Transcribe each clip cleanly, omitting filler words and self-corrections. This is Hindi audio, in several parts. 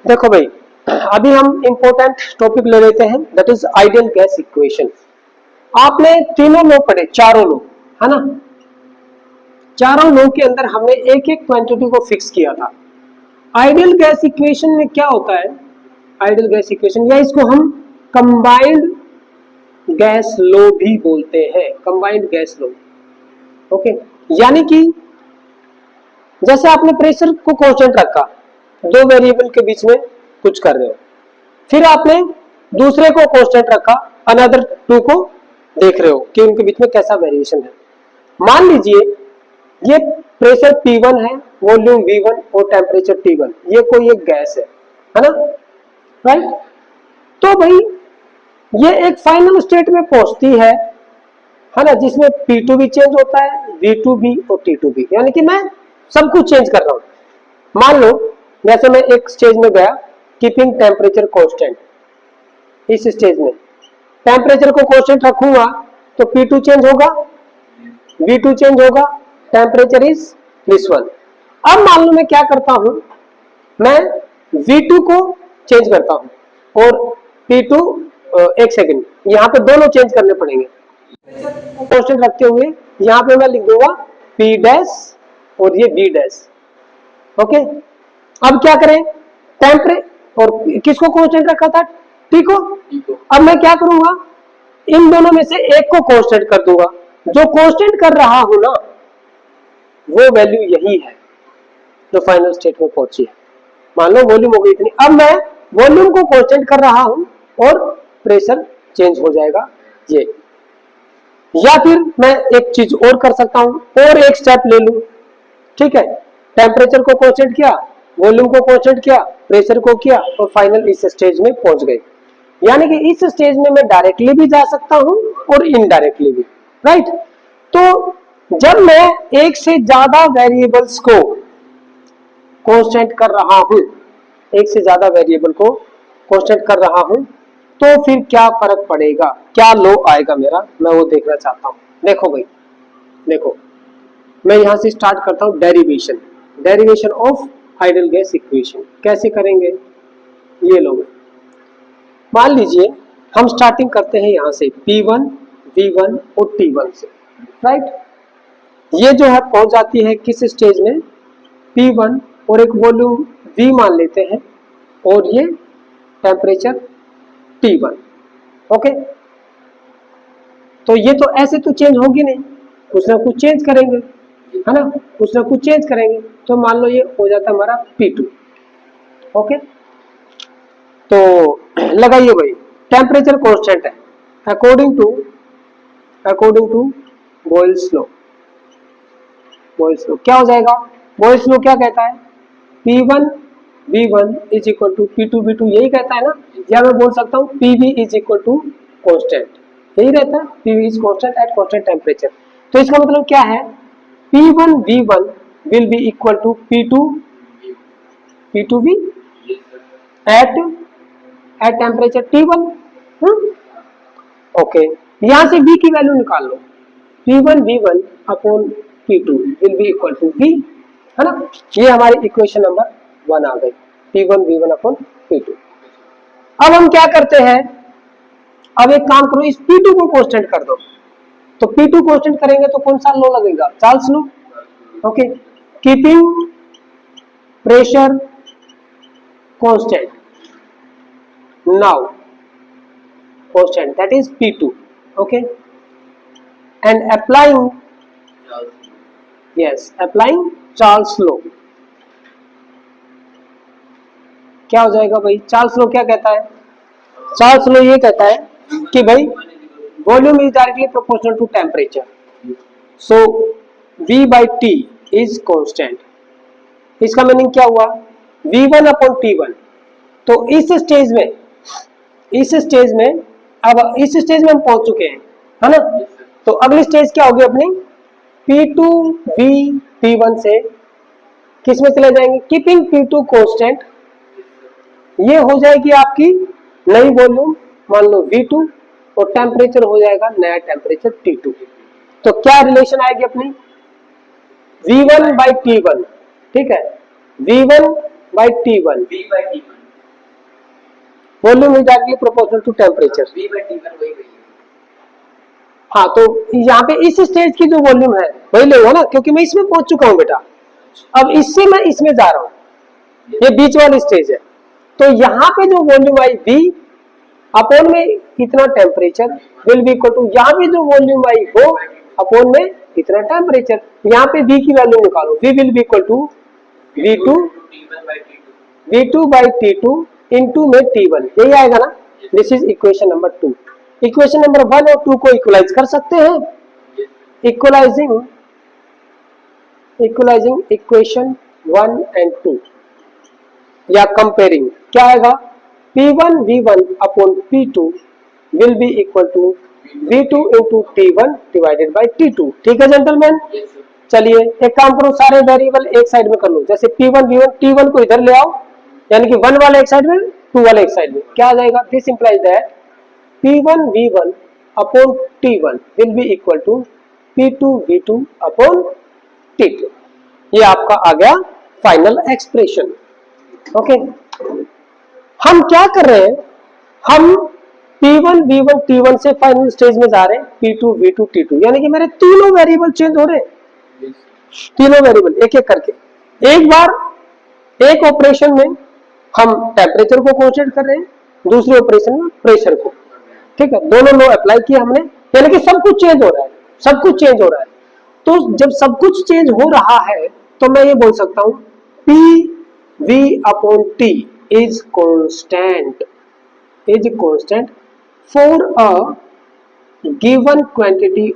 देखो भाई, अभी हम इंपॉर्टेंट टॉपिक ले लेते हैं, that is ideal gas equation. आपने तीनों लो पढ़े, चारों लो, है ना। चारों लो के अंदर हमने एक एक क्वांटिटी को फिक्स किया था। आइडियल गैस इक्वेशन में क्या होता है, आइडियल गैस इक्वेशन या इसको हम कंबाइंड गैस लो भी बोलते हैं, कंबाइंड गैस लो। ओके, यानी कि जैसे आपने प्रेशर को कांस्टेंट रखा, दो वेरिएबल के बीच में कुछ कर रहे हो, फिर आपने दूसरे को कांस्टेंट रखा, अनदर टू को देख रहे हो कि उनके बीच में कैसा वेरिएशन है। मान लीजिए ये प्रेशर P1 है, वॉल्यूम V1 और टेम्परेचर T1, ये कोई एक गैस है ना, राइट। तो भाई ये एक फाइनल स्टेट में पहुंचती है ना, जिसमें P2 भी चेंज होता है, V2 भी और T2 भी, यानी कि मैं सब कुछ चेंज कर रहा हूं। मान लो जैसे मैं एक स्टेज में गया, कीपिंग टेम्परेचर कांस्टेंट, इस स्टेज में टेम्परेचर को कांस्टेंट रखूंगा तो P2 चेंज होगा, V2 चेंज होगा, टेम्परेचर इज दिस वन। अब मान लो मैं क्या करता हूं, मैं V2 को चेंज करता हूं और P2, एक सेकंड, यहां पे दोनों चेंज करने पड़ेंगे। कांस्टेंट रखते हुए यहां पे मैं लिख दूंगा P डैश और ये V डैश। ओके, अब क्या करें, टेम्परेचर और किसको कांस्टेंट रखा था, T को। अब मैं क्या करूंगा, इन दोनों में से एक को कांस्टेंट कर दूंगा, जो कांस्टेंट कर रहा हूं ना वो वैल्यू यही है जो फाइनल स्टेट में पहुंची है। मान लो वॉल्यूम हो गई इतनी, अब मैं वॉल्यूम को कांस्टेंट कर रहा हूं और प्रेशर चेंज हो जाएगा ये। या फिर मैं एक चीज और कर सकता हूं, और एक स्टेप ले लूं, ठीक है, टेम्परेचर को कांस्टेंट किया, वॉल्यूम को कांस्टेंट किया, प्रेशर को किया और फाइनल इस स्टेज में पहुंच गए। यानी कि इस स्टेज में मैं डायरेक्टली भी जा सकता हूं और इनडायरेक्टली भी, राइट। तो जब मैं एक से ज्यादा वेरिएबल्स को कांस्टेंट कर रहा हूं, एक से ज्यादा वेरिएबल को कांस्टेंट कर रहा हूं, तो फिर क्या फर्क पड़ेगा, क्या लो आएगा मेरा, मैं वो देखना चाहता हूं। देखो भाई, देखो मैं यहां से स्टार्ट करता हूं derivation, derivation of ideal gas equation. कैसे करेंगे, ये लो, मान लीजिए हम स्टार्टिंग करते हैं यहां से P1, V1 और T1 से, राइट। ये जो है पहुंच जाती है किस स्टेज में, P1 और एक वॉल्यूम V मान लेते हैं और ये टेम्परेचर T1। ओके, तो ये तो ऐसे तो चेंज होगी नहीं, कुछ ना कुछ चेंज करेंगे, है ना, कुछ ना कुछ चेंज करेंगे। तो मान लो ये हो जाता है हमारा P2। ओके, तो लगाइए भाई, टेम्परेचर कांस्टेंट है according to Boyle's law. Boyle's law क्या हो जाएगा, बॉयल्स लॉ क्या कहता है, P1 V1 is equal to P2 V2, यही कहता है ना। या मैं बोल सकता हूँ PV is equal to constant, यही रहता है, PV is constant at constant temperature. तो इसका मतलब क्या है, P1 V1 will be equal to P2 V at temperature T1। Okay, यहां से V की वैल्यू निकाल लो, P1 V1 upon P2 will be equal to V, है ना। ये हमारी इक्वेशन नंबर 1 आ गई, P1 V1 अपॉन P2। अब हम क्या करते हैं, अब एक काम करो, इस P2 को कांस्टेंट कर दो, तो P2 कांस्टेंट करेंगे तो कौन सा लॉ लगेगा, Charles law. Okay, keeping pressure constant, now constant, that is P2, okay, and applying Charles law। क्या हो जाएगा भाई, चार्ल्स लॉ क्या कहता है, चार्ल्स लॉ ये कहता है कि भाई volume is directly proportional to temperature, so V by T is constant. इसका मीनिंग क्या हुआ, V1 अपॉन T1। तो इस स्टेज में अब इस स्टेज में हम पहुंच चुके हैं, है ना। तो अगली स्टेज क्या होगी अपनी, P2 V P1 से किस में चले जाएंगे, कीपिंग P2 कांस्टेंट, ये हो जाएगी आपकी नई वॉल्यूम, मान लो V2, और टेम्परेचर हो जाएगा नया टेम्परेचर T2। तो क्या रिलेशन आएगी अपनी, V1 by T1, ठीक है, V1 by T1, volume is directly proportional to temperature. V by T1 वही है। हाँ, तो यहाँ पे इस स्टेज की जो वॉल्यूम है वही लेगा ना, क्योंकि मैं इसमें पहुंच चुका हूँ बेटा। अब इससे मैं इसमें जा रहा हूँ, ये बीच वाली स्टेज है, तो यहाँ पे जो वॉल्यूम आई V अपॉन में इतना temperature will be equal to, यहाँ पे जो वॉल्यूम आई वो अपॉन में इतना टेम्परेचर। यहाँ पे V की वैल्यू निकालो, V will be equal to V2 by T2 into में T1, यही आएगा ना। This is equation number 2। Equation number 1 और 2 को इक्वलाइज कर सकते हैं। इक्वलाइजिंग इक्वेशन 1 एंड 2 या कंपेयरिंग, क्या आएगा, P1 V1 upon P2 will be equal to V2 into T1 divided by T2। ठीक है जेंटलमैन। चलिए एक काम करो, सारे वेरिएबल एक साइड में कर लो, जैसे P1 V1, T1 को इधर ले आओ, यानी कि 1 वाला एक साइड में, 2 वाला एक साइड में। क्या आ जाएगा, this implies that P1 V1 upon T1 will be equal to P2 V2 upon T2। ये आपका आ गया फाइनल एक्सप्रेशन। ओके, हम क्या कर रहे हैं, हम P1 V1 T1 से फाइनल स्टेज में जा रहे हैं P2 V2 T2, यानी कि मेरे तीनों वेरिएबल चेंज हो रहे हैं, तीनों वेरिएबल एक एक करके। एक बार एक ऑपरेशन में हम टेम्परेचर को कांस्टेंट कर रहे हैं, दूसरे ऑपरेशन में प्रेशर को। ठीक है, दोनों लो अप्लाई किया हमने, यानी कि सब कुछ चेंज हो रहा है, सब कुछ चेंज हो रहा है। तो जब सब कुछ चेंज हो रहा है तो मैं ये बोल सकता हूं P V upon T is constant, for a given quantity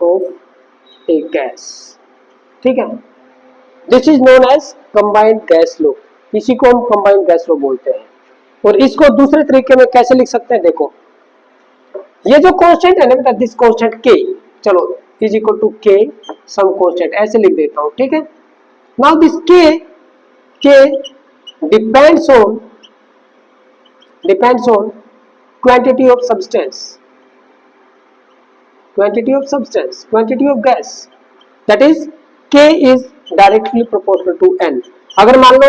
of a gas. ठीक है, this is known as combined gas law, इसी को हम कंबाइंड गैस लॉ बोलते हैं। और इसको दूसरे तरीके में कैसे लिख सकते हैं, देखो ये जो कांस्टेंट है ना बेटा, दिस कांस्टेंट K, चलो is equal to K some constant, ऐसे लिख देता हूं। ठीक है, now this K depends on quantity of substance, quantity of gas, that is K is directly proportional to N। अगर मान लो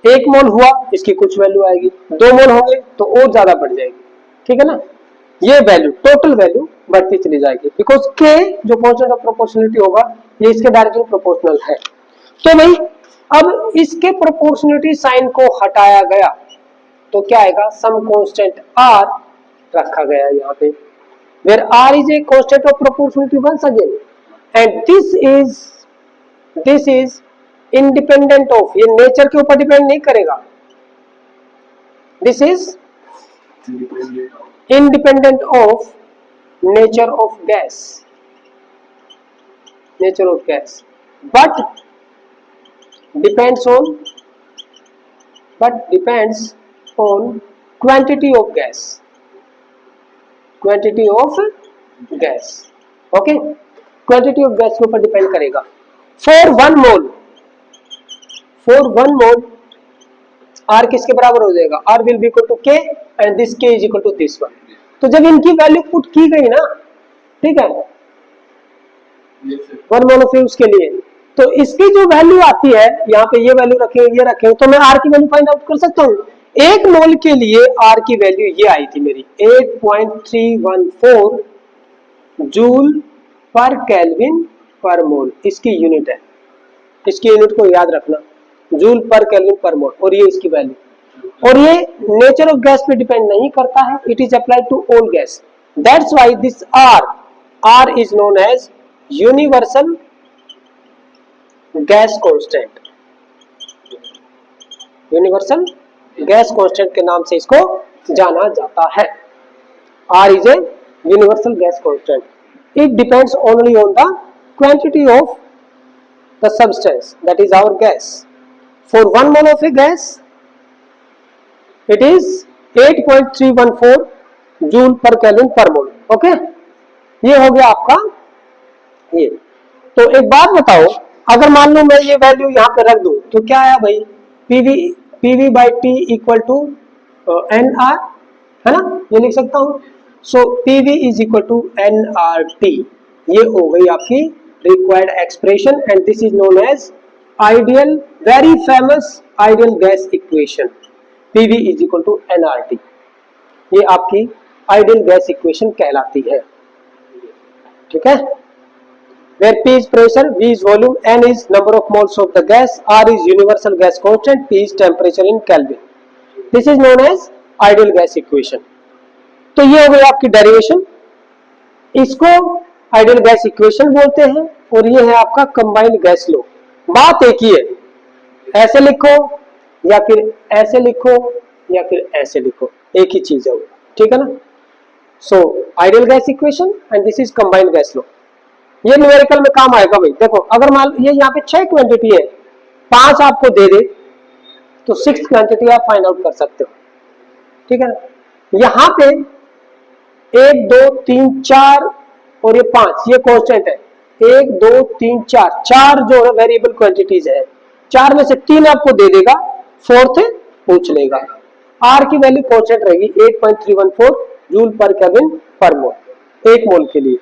1 मोल हुआ, इसकी कुछ वैल्यू आएगी, 2 मोल होंगे तो और ज्यादा बढ़ जाएगी। ठीक है ना, ये वैल्यू टोटल वैल्यू बढ़ती चली जाएगी, बिकॉज K जो कांस्टेंट ऑफ प्रोपोर्शनलिटी होगा ये इसके डायरेक्टली प्रोपोर्शनल है। तो भाई अब इसके प्रोपोर्शनलिटी साइन को हटाया गया तो क्या आएगा, सम कांस्टेंट R रखा गया यहाँ पे, where R is a constant of proportionality once again, and this is independent of, ये नेचर के ऊपर डिपेंड नहीं करेगा, this is independent of nature of gas, but depends on quantity of gas, okay, quantity of gas के ऊपर डिपेंड करेगा। फॉर वन मोल R किसके बराबर हो जाएगा, R will be equal to K and this K is equal to this one. तो जब इनकी वैल्यू पुट की गई ना, ठीक है, 1 मोल ऑफ फ्यूल्स के लिए, तो इसकी जो वैल्यू आती है, यहाँ पे ये वैल्यू रखे, ये रखे, तो मैं R की वैल्यू फाइंड आउट कर सकता हूँ। 1 मोल के लिए R की वैल्यू ये आई थी मेरी 8.314 जूल पर केल्विन पर मोल, इसकी यूनिट है, इसकी यूनिट को याद रखना, जूल पर केल्विन पर मोल, और ये इसकी वैल्यू। और ये नेचर ऑफ गैस पे डिपेंड नहीं करता है, it is applied to all gas, that's why this R is known as universal gas constant, universal gas constant के नाम से इसको जाना जाता है। R is a universal gas constant. It depends only on the quantity of the substance, that is our gas. For 1 mole of a gas, it is 8.314 joule per Kelvin per mole. Okay? ये हो गया आपका ये। तो एक बात बताओ, अगर मान लो मैं ये वैल्यू यहाँ पे रख दूं तो क्या आया भाई, PV by T equal to NR, है ना, ये लिख सकता हूं। So PV is equal to NRT, ये हो गई आपकी required expression, and this is known as ideal very famous ideal gas equation PV is equal to nRT, ये आपकी आइडियल गैस इक्वेशन कहलाती है, ठीक है। Where P is pressure, V is volume, N is number of moles of the gas, R is universal gas constant, P is temperature in Kelvin. This is known as ideal gas equation. तो ये हो गई आपकी डेरिवेशन, इसको आइडियल गैस इक्वेशन बोलते हैं, और ये है आपका कंबाइंड गैस लॉ। बात एक ही है, ऐसे लिखो या फिर ऐसे लिखो या फिर ऐसे लिखो, एक ही चीज है, ठीक है ना। So ideal gas equation and this is combined gas law, ये न्यूमेरिकल में काम आएगा भाई। देखो अगर मान ये यहाँ पे 6 क्वांटिटी है, 5 आपको दे दे तो 6 क्वांटिटी आप फाइंड आउट कर सकते हो, ठीक है ना। यहाँ पे 1 2 3 4 और ये 5 ये कांस्टेंट है, 1 2 3 4 जो है वेरिएबल क्वांटिटीज है, 4 में से 3 आपको दे देगा, 4th पूछ लेगा। आर की वैल्यू कांस्टेंट रहेगी 8.314 जूल पर केल्विन पर मोल, 1 मोल के लिए,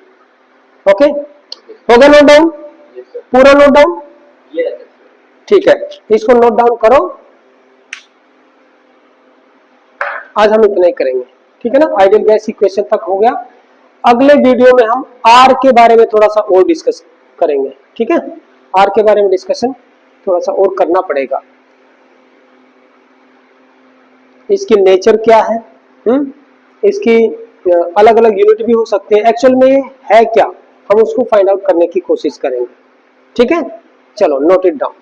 ओके। होगा नोट डाउन, पूरा नोट डाउन, ठीक है, इसको नोट डाउन करो। आज हम इतना ही करेंगे, ठीक है ना। आइडियल गैस इक्वेशन तक हो गया, अगले वीडियो में हम आर के बारे में थोड़ा सा और डिस्कस करेंगे, ठीक है। आर के बारे में डिस्कशन थोड़ा सा और करना पड़ेगा, इसकी नेचर क्या है, इसकी अलग अलग यूनिट भी हो सकते हैं, एक्चुअल में है क्या, हम उसको फाइंड आउट करने की कोशिश करेंगे, ठीक है। चलो नोट इट डाउन।